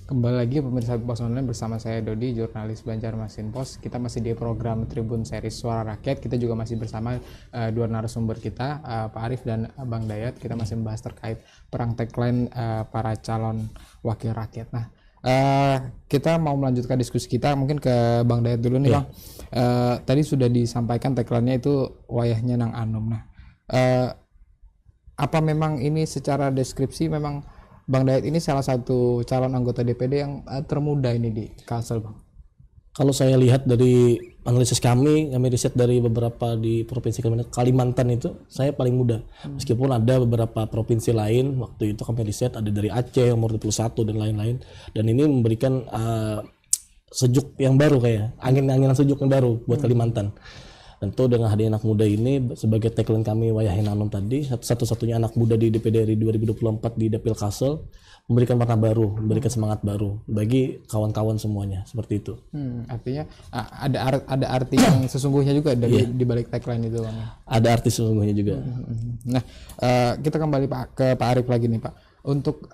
Kembali lagi pemirsa Pos Online bersama saya Dodi, jurnalis Banjarmasin Pos. Kita masih di program Tribun Series Suara Rakyat. Kita juga masih bersama dua narasumber kita, Pak Arif dan Bang Dayat. Kita masih membahas terkait perang tagline para calon wakil rakyat. Nah, kita mau melanjutkan diskusi kita mungkin ke Bang Dayat dulu nih, Bang. Tadi sudah disampaikan tagline-nya itu wayahnya Nang Anom. Nah, apa memang ini secara deskripsi memang Bang Dayat ini salah satu calon anggota DPD yang termuda ini di Kalsel, Bang? Kalau saya lihat dari analisis kami riset dari beberapa di provinsi Kalimantan itu, saya paling muda. Meskipun ada beberapa provinsi lain, waktu itu kami riset ada dari Aceh, umur 21 dan lain-lain. Dan ini memberikan sejuk yang baru kayak, angin-anginan sejuk yang baru buat Kalimantan. Tentu dengan hadirnya anak muda ini sebagai tagline kami Wayahe Nang Anom tadi, satu-satunya anak muda di DPD RI 2024 di Dapil Kalsel, memberikan warna baru, memberikan semangat baru bagi kawan-kawan semuanya, seperti itu. Artinya ada arti yang sesungguhnya juga dari di balik tagline itu, Bang. Ada arti sesungguhnya juga. Nah, kita kembali ke Pak Arif lagi nih, Pak. Untuk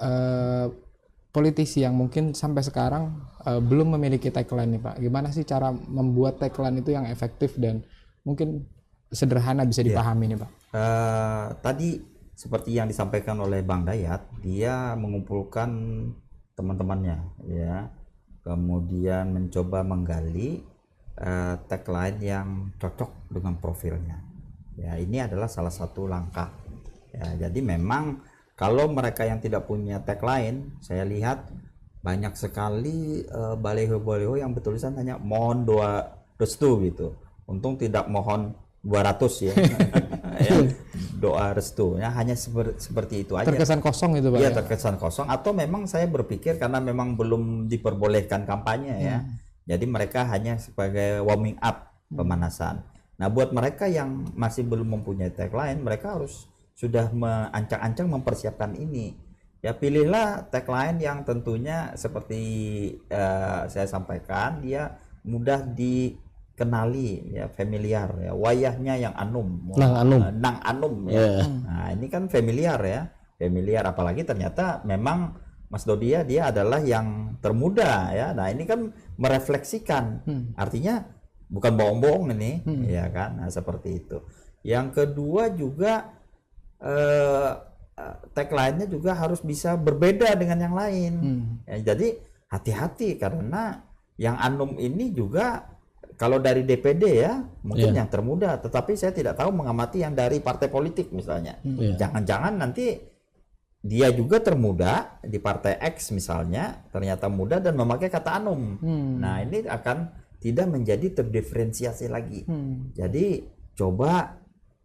politisi yang mungkin sampai sekarang belum memiliki tagline nih, Pak. Gimana sih cara membuat tagline itu yang efektif dan mungkin sederhana bisa dipahami nih, Pak? Tadi seperti yang disampaikan oleh Bang Dayat, dia mengumpulkan teman-temannya, ya, kemudian mencoba menggali tagline yang cocok dengan profilnya. Ya, ini adalah salah satu langkah. Ya, jadi memang kalau mereka yang tidak punya tagline, saya lihat banyak sekali baliho-baliho yang bertulisan hanya mohon doa restu gitu. Untung tidak mohon 200 ya. Ya, doa restu ya, hanya seperti itu aja. Terkesan kosong itu, Pak. Iya, terkesan kosong, atau memang saya berpikir karena memang belum diperbolehkan kampanye ya. Jadi mereka hanya sebagai warming up, pemanasan. Nah, buat mereka yang masih belum mempunyai tagline, mereka harus sudah ancang-ancang mempersiapkan ini. Ya, pilihlah tagline yang tentunya seperti saya sampaikan, dia mudah dikenali, ya, familiar, ya, wayahnya yang Anom, Nang Anom ya. Nah, ini kan familiar ya, familiar, apalagi ternyata memang Mas Dodi dia adalah yang termuda ya. Nah, ini kan merefleksikan, artinya bukan bohong-bohong ini, ya kan. Nah, seperti itu. Yang kedua juga tagline-nya juga harus bisa berbeda dengan yang lain. Ya, jadi hati-hati karena yang Anom ini juga kalau dari DPD ya mungkin yang termuda, tetapi saya tidak tahu mengamati yang dari partai politik misalnya. Jangan-jangan nanti dia juga termuda di partai X misalnya, ternyata muda dan memakai kata Anom. Nah, ini akan tidak menjadi terdiferensiasi lagi. Jadi coba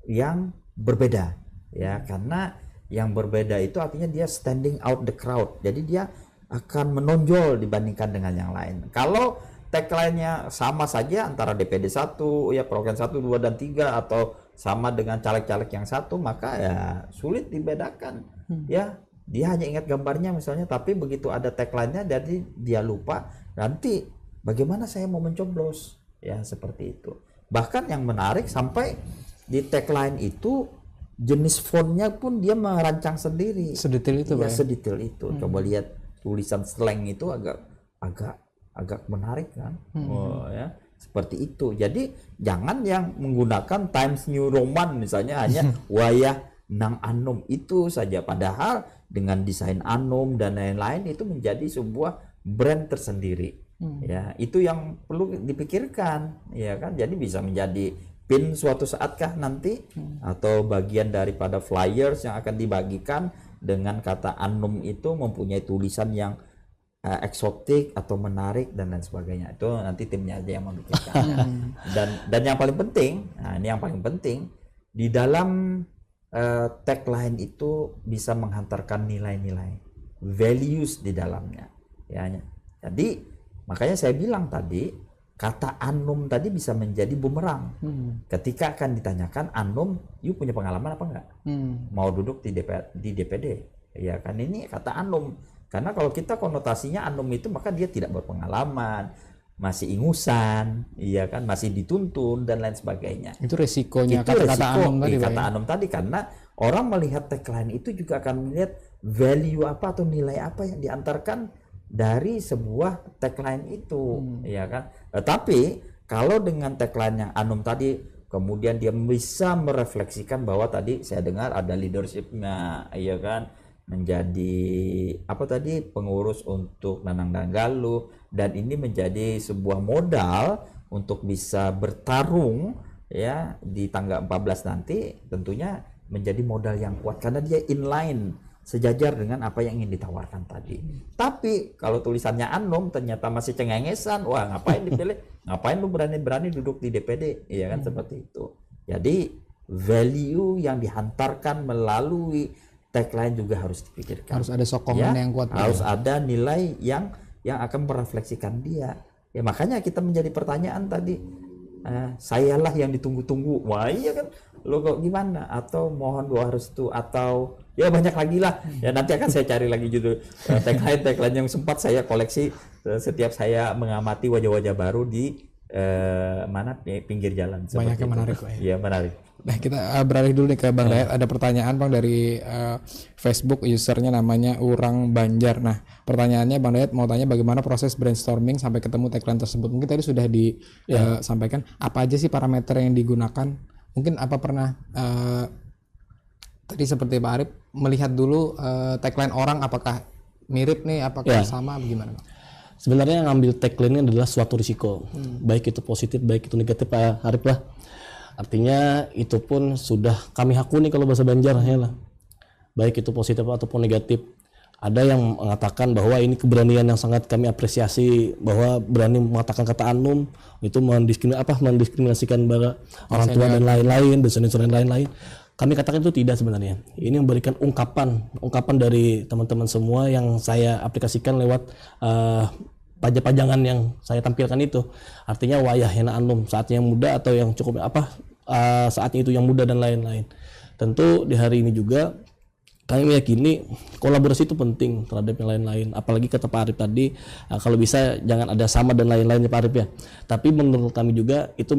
yang berbeda ya, karena yang berbeda itu artinya dia standing out the crowd. Jadi dia akan menonjol dibandingkan dengan yang lain. Kalau tagline-nya sama saja antara DPD 1, ya program 1, 2 dan 3 atau sama dengan caleg-caleg yang satu, maka ya sulit dibedakan. Ya, dia hanya ingat gambarnya misalnya, tapi begitu ada tagline-nya jadi dia lupa nanti bagaimana saya mau mencoblos. Ya, seperti itu. Bahkan yang menarik sampai di tagline itu jenis fontnya pun dia merancang sendiri. Sedetail itu, Pak. Ya, sedetail itu. Coba lihat tulisan slang itu agak menarik kan. Ya, seperti itu. Jadi jangan yang menggunakan Times New Roman misalnya hanya wayah Nang Anom itu saja, padahal dengan desain Anom dan lain-lain itu menjadi sebuah brand tersendiri. Ya, itu yang perlu dipikirkan, ya kan. Jadi bisa menjadi pin suatu saat kah nanti, atau bagian daripada flyers yang akan dibagikan dengan kata Anom itu mempunyai tulisan yang eksotik atau menarik dan lain sebagainya. Itu nanti timnya aja yang memikirkan. Dan yang paling penting, nah ini yang paling penting, di dalam tagline itu bisa menghantarkan nilai-nilai, values di dalamnya. Ya, jadi makanya saya bilang tadi, kata Anom tadi bisa menjadi bumerang. Ketika akan ditanyakan, Anom, you punya pengalaman apa enggak? Mau duduk di DPD? Ya kan, ini kata Anom. Karena kalau kita konotasinya Anom itu, maka dia tidak berpengalaman, masih ingusan, iya kan, masih dituntun dan lain sebagainya. Itu resikonya Itu kata-kata Anom tadi, Pak. kata Anom tadi, karena orang melihat tagline itu juga akan melihat value apa atau nilai apa yang diantarkan dari sebuah tagline itu, ya kan. Tapi kalau dengan tagline yang Anum tadi, kemudian dia bisa merefleksikan bahwa tadi saya dengar ada leadershipnya, ya kan, menjadi apa tadi pengurus untuk Nanang dan Galuh, dan ini menjadi sebuah modal untuk bisa bertarung ya di tanggal 14 nanti, tentunya menjadi modal yang kuat karena dia inline sejajar dengan apa yang ingin ditawarkan tadi. Tapi kalau tulisannya Anum ternyata masih cengengesan, wah ngapain dipilih? Ngapain lu berani-berani duduk di DPD? Iya kan, seperti itu. Jadi value yang dihantarkan melalui tagline juga harus dipikirkan. Harus ada sokongan yang kuat. Harus ada nilai yang akan merefleksikan dia. Ya makanya kita menjadi pertanyaan tadi, sayalah yang ditunggu-tunggu. Wah iya kan, lo kok gimana? Atau mohon doa restu, atau ya banyak lagi lah. Ya nanti akan saya cari lagi judul tagline yang sempat saya koleksi setiap saya mengamati wajah-wajah baru di mana pinggir jalan. Banyak yang menarik kok ya. Iya menarik. Nah kita beralih dulu nih ke Bang Dayat. Ada pertanyaan Bang dari Facebook, usernya namanya Urang Banjar. Nah pertanyaannya Bang Dayat mau tanya bagaimana proses brainstorming sampai ketemu tagline tersebut. Mungkin tadi sudah disampaikan apa aja sih parameter yang digunakan. Mungkin apa pernah tadi seperti Pak Arif melihat dulu tagline orang apakah mirip nih, apakah sama, bagaimana Bang? Sebenarnya yang ngambil tagline adalah suatu risiko, baik itu positif, baik itu negatif, Pak Arif lah. Artinya itu pun sudah kami hakuni kalau bahasa Banjar ya lah. Baik itu positif ataupun negatif. Ada yang mengatakan bahwa ini keberanian yang sangat kami apresiasi, bahwa berani mengatakan kata Anum itu mendiskriminasikan orang tua dan lain-lain, dan lain-lain. Kami katakan itu tidak sebenarnya. Ini memberikan ungkapan dari teman-teman semua yang saya aplikasikan lewat pajak-pajangan yang saya tampilkan itu. Artinya wayah hena Anum, saatnya yang muda atau yang cukup saatnya itu yang muda dan lain-lain. Tentu di hari ini juga kami meyakini kolaborasi itu penting terhadap yang lain-lain. Apalagi kata Pak Arif tadi, kalau bisa jangan ada sama dan lain-lain ya Pak Arif ya. Tapi menurut kami juga itu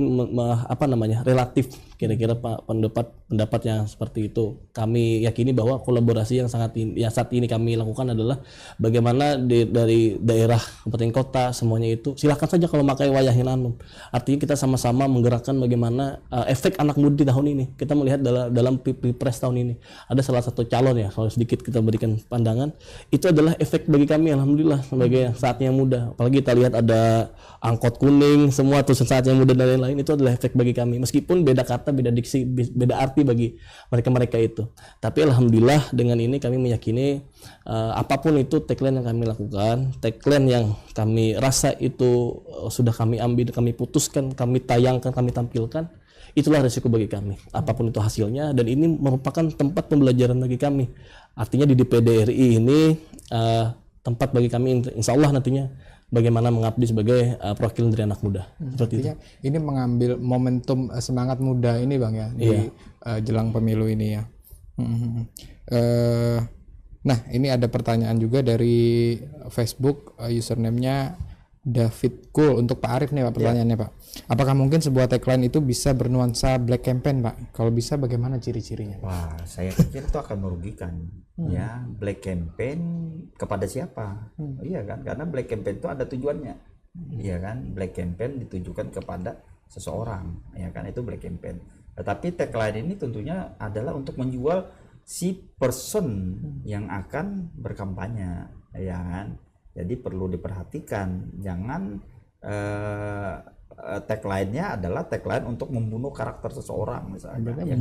relatif kira-kira pendapat yang seperti itu. Kami yakini bahwa kolaborasi yang saat ini kami lakukan adalah bagaimana dari daerah, kabupaten, kota semuanya itu silakan saja kalau pakai wayahin Anum. Artinya kita sama-sama menggerakkan bagaimana efek anak muda di tahun ini. Kita melihat dalam Pilpres tahun ini ada salah satu calon ya, kalau sedikit kita berikan pandangan, itu adalah efek bagi kami alhamdulillah sebagai saatnya muda. Apalagi kita lihat ada angkot kuning semua tuh saatnya muda dan lain-lain, itu adalah efek bagi kami. Meskipun beda kata, beda diksi, beda arti bagi mereka itu. Tapi alhamdulillah dengan ini kami meyakini apapun itu tagline yang kami lakukan, tagline yang kami rasa itu sudah kami ambil, kami putuskan, kami tayangkan, kami tampilkan, itulah resiko bagi kami. Apapun itu hasilnya, dan ini merupakan tempat pembelajaran bagi kami. Artinya di DPD RI ini tempat bagi kami insya Allah nantinya bagaimana mengabdi sebagai perwakilan dari anak muda. Seperti itu. Ini mengambil momentum semangat muda ini Bang ya di jelang pemilu ini ya. Nah ini ada pertanyaan juga dari Facebook, username-nya David Cool. Untuk Pak Arif nih Pak, pertanyaannya Pak. Apakah mungkin sebuah tagline itu bisa bernuansa black campaign Pak? Kalau bisa bagaimana ciri-cirinya? Wah, saya pikir itu akan merugikan. Ya, black campaign kepada siapa? Iya kan, karena black campaign itu ada tujuannya. Iya kan, black campaign ditujukan kepada seseorang, ya kan, itu black campaign. Tetapi tagline ini tentunya adalah untuk menjual si person yang akan berkampanye, ya kan. Jadi perlu diperhatikan, jangan tagline-nya adalah tagline untuk membunuh karakter seseorang misalnya. Ya,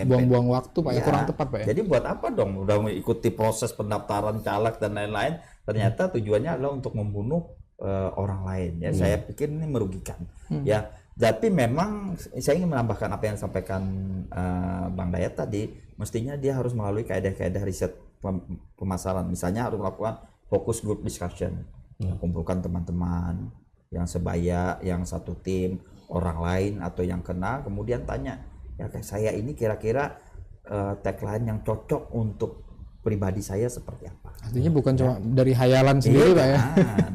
buang-buang waktu Pak, ya kurang tepat Pak ya. Jadi buat apa dong udah mengikuti proses pendaftaran caleg dan lain-lain, ternyata tujuannya adalah untuk membunuh orang lain ya. Saya pikir ini merugikan. Ya, tapi memang saya ingin menambahkan apa yang disampaikan Bang Dayat tadi, mestinya dia harus melalui kaedah-kaedah riset pemasaran. Misalnya harus melakukan focus group discussion, kumpulkan teman-teman yang sebaya, yang satu tim, orang lain atau yang kenal, kemudian tanya, ya kayak saya ini kira-kira tagline yang cocok untuk pribadi saya seperti apa. Artinya bukan cuma dari hayalan sendiri Pak ya.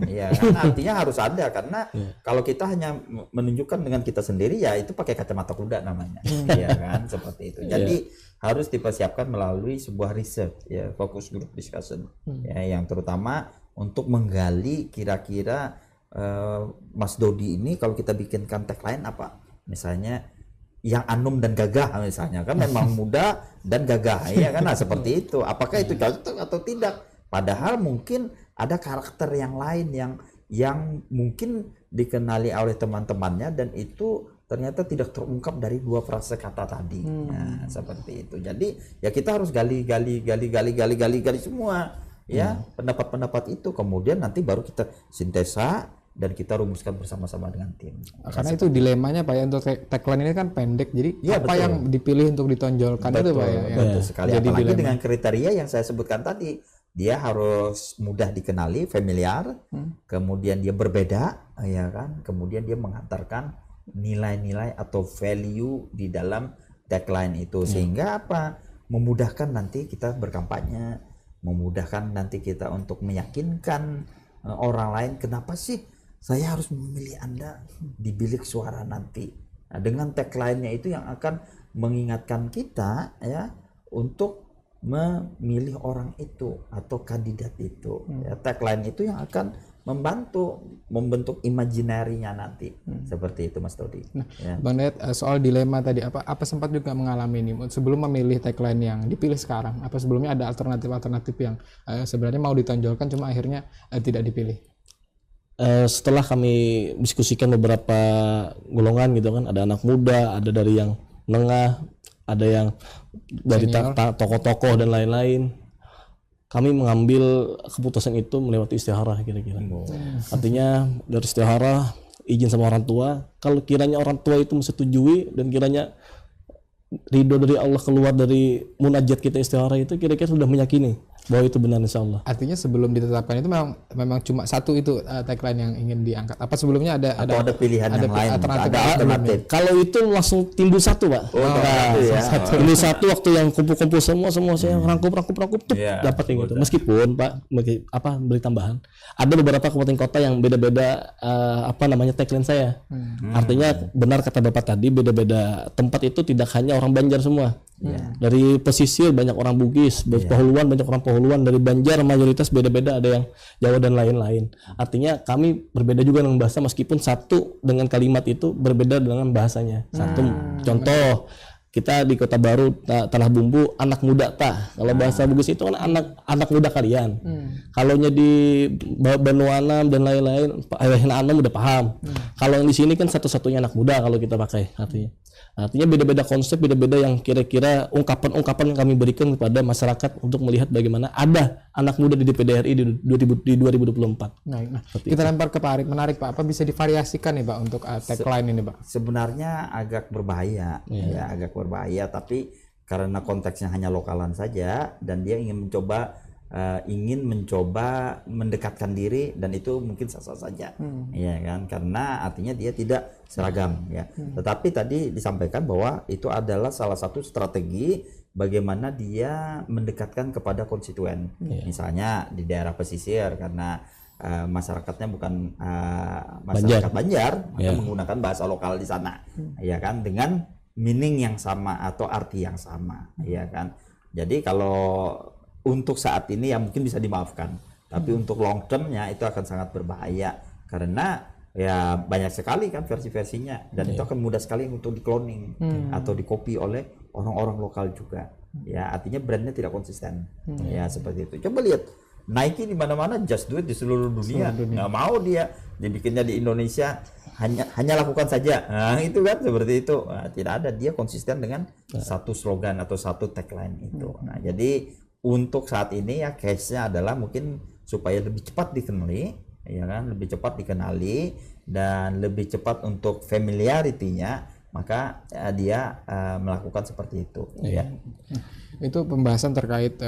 Iya kan, artinya harus ada, karena kalau kita hanya menunjukkan dengan kita sendiri ya itu pakai kacamata kuda namanya. Iya kan, seperti itu. Jadi harus dipersiapkan melalui sebuah riset ya, focus group discussion ya, yang terutama untuk menggali kira-kira Mas Dodi ini kalau kita bikinkan tagline apa? Misalnya yang anum dan gagah misalnya kan memang muda dan gagah ya kan, nah, seperti itu. Apakah itu cocok atau tidak? Padahal mungkin ada karakter yang lain yang mungkin dikenali oleh teman-temannya dan itu ternyata tidak terungkap dari 2 frase kata tadi. Nah, seperti itu. Jadi ya kita harus gali semua ya pendapat-pendapat itu, kemudian nanti baru kita sintesa dan kita rumuskan bersama-sama dengan tim. Karena itu dilemanya Pak ya, untuk tagline ini kan pendek, jadi Ya, apa betul. yang dipilih untuk ditonjolkan itu Pak ya. Betul sekali. Jadi Apalagi dilema. dengan kriteria yang saya sebutkan tadi, dia harus mudah dikenali, familiar, kemudian dia berbeda, ya kan, kemudian dia menghantarkan nilai-nilai atau value di dalam tagline itu, sehingga apa, memudahkan nanti kita berkampanye, memudahkan nanti kita untuk meyakinkan orang lain kenapa sih saya harus memilih Anda di bilik suara nanti. Nah, dengan tagline-nya itu yang akan mengingatkan kita ya untuk memilih orang itu atau kandidat itu. Ya, tagline itu yang akan membentuk imajinerinya nanti. Seperti itu Mas Dodi. Nah, Ya. Bang Dayat, soal dilema tadi, apa sempat juga mengalami ini sebelum memilih tagline yang dipilih sekarang? Apa sebelumnya ada alternatif-alternatif yang sebenarnya mau ditonjolkan cuma akhirnya tidak dipilih? Setelah kami diskusikan beberapa golongan gitu kan, ada anak muda, ada dari yang menengah, ada yang dari tokoh-tokoh dan lain-lain. Kami mengambil keputusan itu melewati istikharah kira-kira. Artinya dari istikharah, izin sama orang tua. Kalau kiranya orang tua itu menyetujui dan kiranya ridho dari Allah keluar dari munajat kita istikharah itu, kira-kira sudah meyakini bahwa itu benar insya Allah. Artinya sebelum ditetapkan itu memang cuma satu itu tagline yang ingin diangkat. Apa sebelumnya ada pilihan yang lain? alternatif? Kalau itu langsung timbul satu Pak. Timbul satu waktu yang kumpul-kumpul semua saya rangkup tuh dapat yang gitu. Meskipun Pak beri tambahan, ada beberapa kabupaten kota yang beda-beda tagline saya. Artinya benar kata Bapak tadi, beda-beda tempat itu tidak hanya orang Banjar semua. Dari pesisir banyak orang Bugis, Pahuluan banyak orang Pahuluan, dari Banjar mayoritas beda-beda, ada yang Jawa dan lain-lain. Artinya kami berbeda juga dengan bahasa, meskipun satu dengan kalimat itu berbeda dengan bahasanya. Satu contoh, kita di Kota Baru Tanah Bumbu, anak muda tah. Kalau bahasa Bugis itu kan anak muda kalian. Kalaunya di Banuanam dan lain-lain, Ayahna Anam udah paham. Kalau yang di sini kan satu-satunya anak muda kalau kita pakai artinya beda-beda konsep, beda-beda yang kira-kira ungkapan-ungkapan yang kami berikan kepada masyarakat untuk melihat bagaimana ada anak muda di DPD RI di 2024. Nah, kita lempar ke Pak Arif. Menarik Pak, apa bisa divariasikan nih Pak untuk tagline ini Pak? Sebenarnya agak berbahaya, agak berbahaya, tapi karena konteksnya hanya lokalan saja dan dia ingin mencoba mendekatkan diri, dan itu mungkin sah-sah saja, ya kan, karena artinya dia tidak seragam ya. Tetapi tadi disampaikan bahwa itu adalah salah satu strategi bagaimana dia mendekatkan kepada konstituen. Misalnya di daerah pesisir karena masyarakatnya bukan masyarakat Banjar, maka menggunakan bahasa lokal di sana, ya kan, dengan meaning yang sama atau arti yang sama, ya kan. Jadi kalau untuk saat ini ya mungkin bisa dimaafkan, tapi untuk long termnya itu akan sangat berbahaya karena ya banyak sekali kan versi-versinya, dan itu akan mudah sekali untuk di-cloning atau di-copy oleh orang-orang lokal juga. Ya artinya brandnya tidak konsisten. Ya seperti itu. Coba lihat Nike di mana-mana, Just Do It di seluruh dunia. Nggak mau dia dibikinnya di Indonesia, hanya lakukan saja. Nah, itu kan seperti itu. Nah, tidak ada, dia konsisten dengan satu slogan atau satu tagline itu. Nah, jadi untuk saat ini ya case-nya adalah mungkin supaya lebih cepat dikenali, ya kan, lebih cepat dikenali dan lebih cepat untuk familiarity-nya, maka dia melakukan seperti itu. Ya. Itu pembahasan terkait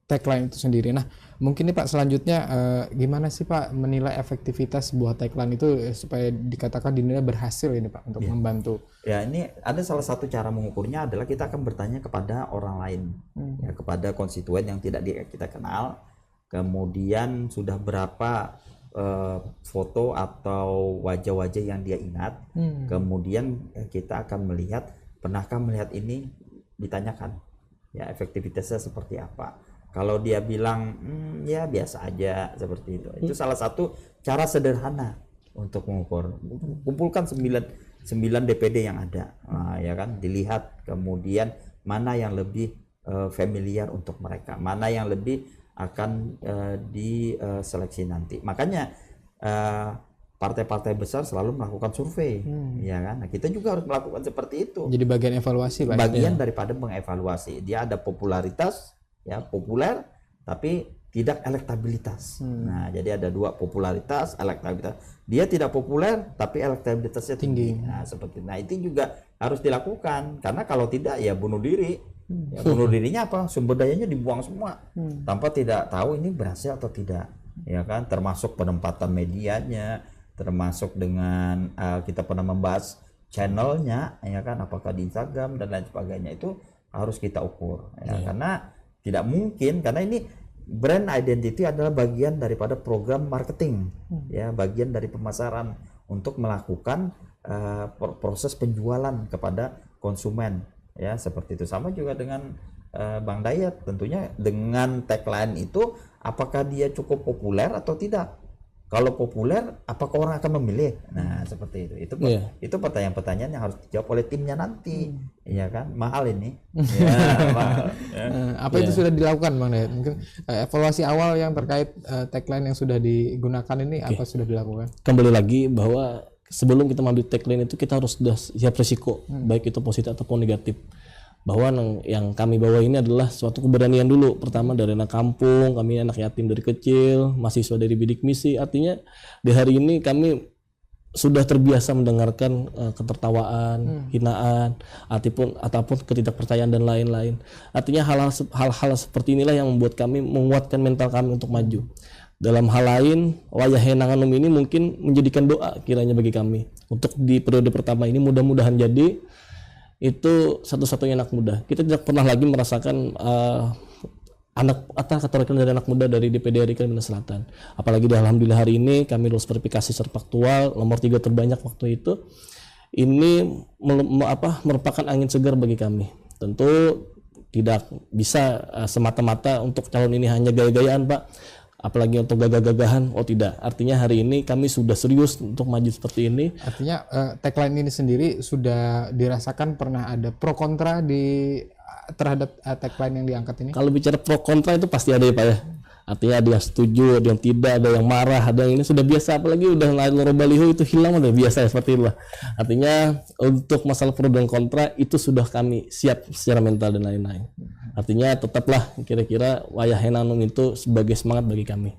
tagline itu sendiri. Nah, mungkin nih Pak selanjutnya gimana sih Pak menilai efektivitas sebuah tagline itu supaya dikatakan dinilai berhasil ini Pak untuk membantu? Ya, ini ada salah satu cara mengukurnya adalah kita akan bertanya kepada orang lain, ya, kepada konstituen yang tidak kita kenal. Kemudian sudah berapa foto atau wajah-wajah yang dia ingat. Kemudian kita akan melihat, pernahkah melihat ini, ditanyakan ya efektivitasnya seperti apa. Kalau dia bilang ya biasa aja seperti itu salah satu cara sederhana untuk mengukur. Kumpulkan 9 DPD yang ada, ya kan, dilihat kemudian mana yang lebih familiar untuk mereka, mana yang lebih akan diseleksi nanti. Makanya partai-partai besar selalu melakukan survei, ya kan. Nah, kita juga harus melakukan seperti itu. Jadi bagian evaluasi, Pak. Bagian daripada mengevaluasi. Dia ada popularitas, ya populer, tapi tidak elektabilitas. Nah, jadi ada 2, popularitas, elektabilitas. Dia tidak populer, tapi elektabilitasnya tinggi. Nah, seperti itu juga harus dilakukan. Karena kalau tidak, ya bunuh diri. Ya, bunuh dirinya apa? Sumber dayanya dibuang semua, tanpa tidak tahu ini berhasil atau tidak. Ya kan, termasuk penempatan medianya, termasuk dengan kita pernah membahas channelnya, ya kan, apakah di Instagram dan lain sebagainya, itu harus kita ukur, ya. Karena tidak mungkin, karena ini brand identity adalah bagian daripada program marketing, ya, bagian dari pemasaran untuk melakukan proses penjualan kepada konsumen, ya, seperti itu. Sama juga dengan Bang Dayat, tentunya dengan tagline itu, apakah dia cukup populer atau tidak? Kalau populer, apakah orang akan memilih? Nah, seperti itu. Itu pertanyaan-pertanyaan yang harus dijawab oleh timnya nanti, ya kan? Mahal ini. Ya, mahal. Ya. Apa itu sudah dilakukan, Bang Dayat? Mungkin evaluasi awal yang terkait tagline yang sudah digunakan ini apa sudah dilakukan? Kembali lagi bahwa sebelum kita mengambil tagline itu kita harus sudah siap risiko, baik itu positif ataupun negatif. Bahwa yang kami bawa ini adalah suatu keberanian dulu. Pertama dari anak kampung, kami anak yatim dari kecil, mahasiswa dari bidik misi. Artinya di hari ini kami sudah terbiasa mendengarkan ketertawaan, hinaan, ataupun ketidakpercayaan dan lain-lain. Artinya hal-hal seperti inilah yang membuat kami menguatkan mental kami untuk maju. Dalam hal lain, Wayah Henanganum ini mungkin menjadikan doa kiranya bagi kami. Untuk di periode pertama ini mudah-mudahan jadi itu satu-satunya anak muda. Kita tidak pernah lagi merasakan keterwakilan dari anak muda dari DPD RI Kalimantan Selatan. Apalagi alhamdulillah hari ini kami lulus verifikasi secara faktual nomor 3 terbanyak waktu itu. Ini merupakan angin segar bagi kami. Tentu tidak bisa semata-mata untuk calon ini hanya gaya-gayaan, Pak. Apalagi untuk gagah-gagahan, tidak. Artinya hari ini kami sudah serius untuk maju seperti ini. Artinya tagline ini sendiri sudah dirasakan pernah ada pro kontra terhadap tagline yang diangkat ini? Kalau bicara pro kontra itu pasti ada ya, Pak ya. Artinya ada yang setuju, ada yang tidak, ada yang marah, ada yang ini sudah biasa. Apalagi udah loro baliho itu hilang, udah biasa ya, seperti itulah. Artinya untuk masalah pro dan kontra itu sudah kami siap secara mental dan lain-lain. Artinya tetaplah kira-kira Wayah Henanganum itu sebagai semangat bagi kami.